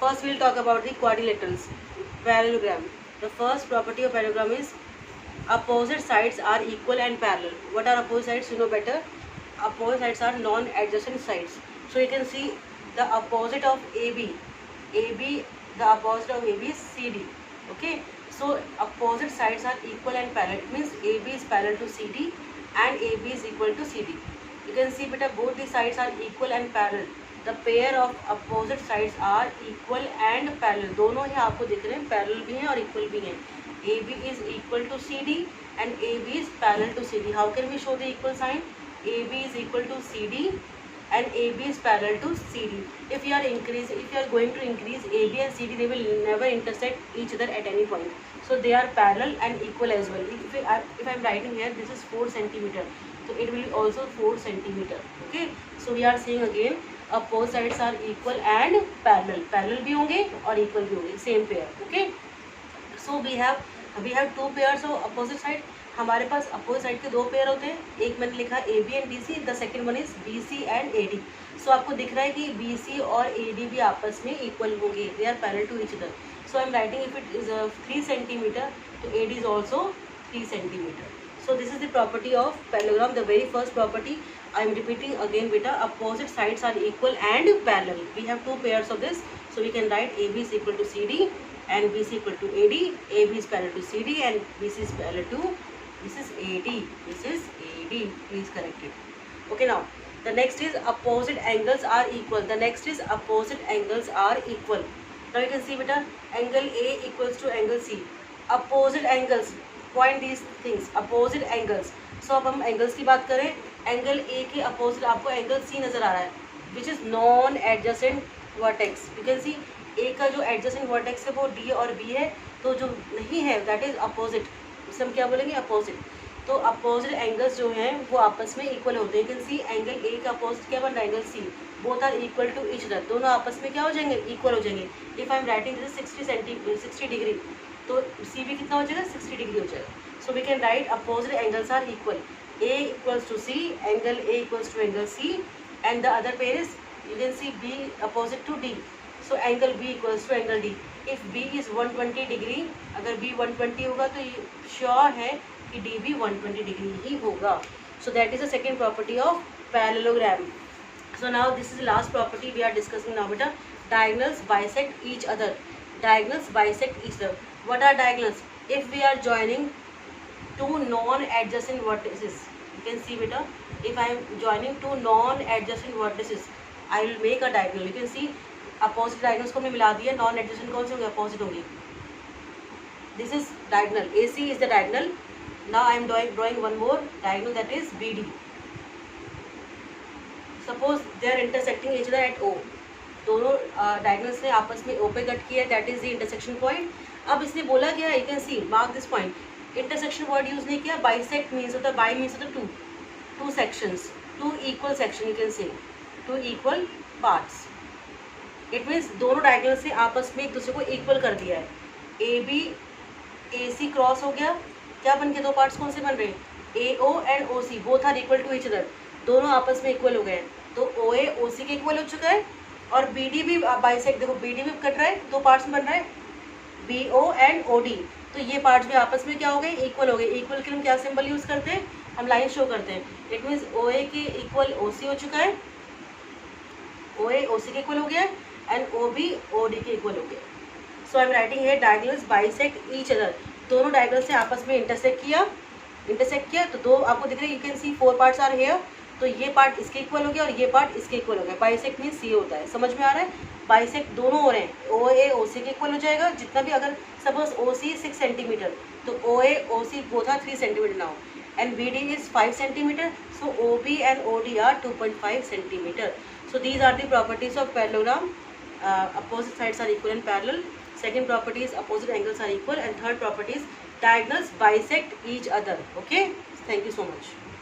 First we'll talk about the quadrilaterals. Parallelogram. The first property of parallelogram is opposite sides are equal and parallel. What are opposite sides? You know better. Opposite sides are non-adjacent sides. So you can see the opposite of AB. The opposite of AB is CD. Okay. So opposite sides are equal and parallel. It means AB is parallel to CD and AB is equal to CD. You can see beta both the sides are equal and parallel. The pair of opposite sides are equal and parallel. दोनों ही आपको दिख रहे हैं, parallel भी हैं और equal भी हैं. AB is equal to CD and AB is parallel to CD. How can we show the equal sign? AB is equal to CD and AB is parallel to CD. If you are going to increase AB and CD, they will never intersect each other at any point. So they are parallel and equal as well. If I am writing here, this is 4 centimeter. So it will be also 4 centimeter. Okay. So we are saying again, opposite sides are equal and parallel. Parallel भी होंगे और equal भी होंगे. Same pair. Okay. So we have 2 pairs of opposite side. हमारे पास opposite side के 2 pair होते हैं. एक मैंने लिखा AB and BC. The second one is BC and AD. सो आपको दिख रहा है कि BC और AD भी आपस में इक्वल होंगे. They are parallel to each other. So I am writing if it is 3 centimetre तो AD is also 3 centimetre. So this is the property of parallelogram. The very first property, I am repeating again beta, opposite sides are equal and parallel. We have 2 pairs of this, so we can write AB is equal to CD and BC equal to AD. AB is parallel to CD and BC is parallel to, this is AD. This is AD. Please correct it. Okay, now the next is opposite angles are equal. The next is opposite angles are equal. Now you can see beta, angle A equals to angle C. Opposite angles. Point these things. Opposite angles. So अब हम angles की बात करें. Angle A के opposite आपको angle C नजर आ रहा है, which is non-adjacent vertex. You can see A का जो adjacent vertex है वो D और B है, तो जो नहीं है that is opposite. इसे हम क्या बोलेंगे? Opposite. तो opposite angles जो हैं वो आपस में equal होते हैं. You can see angle A का opposite क्या बन रहा है? Angle C. Both are equal to each other. दोनों आपस में क्या हो जाएंगे? Equal हो जाएंगे. If I am writing this is 60 degree. तो C भी कितना हो जाएगा? 60 डिग्री हो जाएगा. So we can write opposite angles are equal. A equals to C, angle A equals to angle C and the other pair is you can see B opposite to D. So angle B equals to angle D. If B is 120 degree, अगर B 120 होगा तो ये sure है कि D भी 120 degree ही होगा. So that is the second property of parallelogram. So now this is last property we are discussing now बेटा. Diagonals bisect each other. Diagonals bisect each other. What are diagonals? If we are joining 2 non-adjacent vertices, you can see beta, if I am joining 2 non-adjacent vertices, I will make a diagonal. You can see opposite diagonals को हमने मिला दिया. Non-adjacent कौन से होंगे? Opposite होंगे. This is diagonal. AC is the diagonal. Now I am drawing one more diagonal, that is BD. Suppose they are intersecting each other at O. दोनों diagonals ने आपस में O पे कट किया. That is the intersection point. अब इसने बोला क्या? You can see mark this point. Intersection word use नहीं किया. बाइसेक्ट मीन्स होता है, बाई मीन्स होता है two sections, 2 equal section. You can say 2 equal parts. It means दोनों डायगोनल्स ने आपस में एक दूसरे को इक्वल कर दिया है. AB AC क्रॉस हो गया. क्या बन गया? 2 पार्ट्स कौन से बन रहे हैं? AO and OC both are equal to each other. दोनों आपस में इक्वल हो गए. तो OA OC के इक्वल हो चुका है और BD भी बाइसेक्ट. देखो BD भी कट रहा है, 2 पार्ट्स में बन रहा है, BO एंड OD. तो ये पार्ट्स भी आपस में क्या हो गए? इक्वल हो गए. इक्वल के लिए हम क्या सिंबल यूज करते हैं? हम लाइन शो करते हैं. इट मीन्स OA के इक्वल OC हो चुका है, OA OC के इक्वल हो गया एंड OB OD के इक्वल हो गया. So I am writing here diagonals bisect each other. दोनों डायगोनल से आपस में इंटरसेक्ट किया तो 2 आपको दिख रहे हैं. You can see 4 parts are here. तो ये पार्ट इसके इक्वल हो गया और ये पार्ट इसके इक्वल हो गया. बाइसेक्ट मीन C होता है. समझ में आ रहा है? बाइसेक्ट दोनों हो रहे हैं. OA OC के इक्वल हो जाएगा. जितना भी, अगर सपोज OC 6 सेंटीमीटर तो OA OC both are 3 centimetre now and BD is 5 centimetre. So OB and OD are 2.5 centimetre. So these are the properties of parallelogram. Opposite sides are equal and parallel. Second property is opposite angles are equal and third property is diagonals bisect each other. Okay, thank you so much.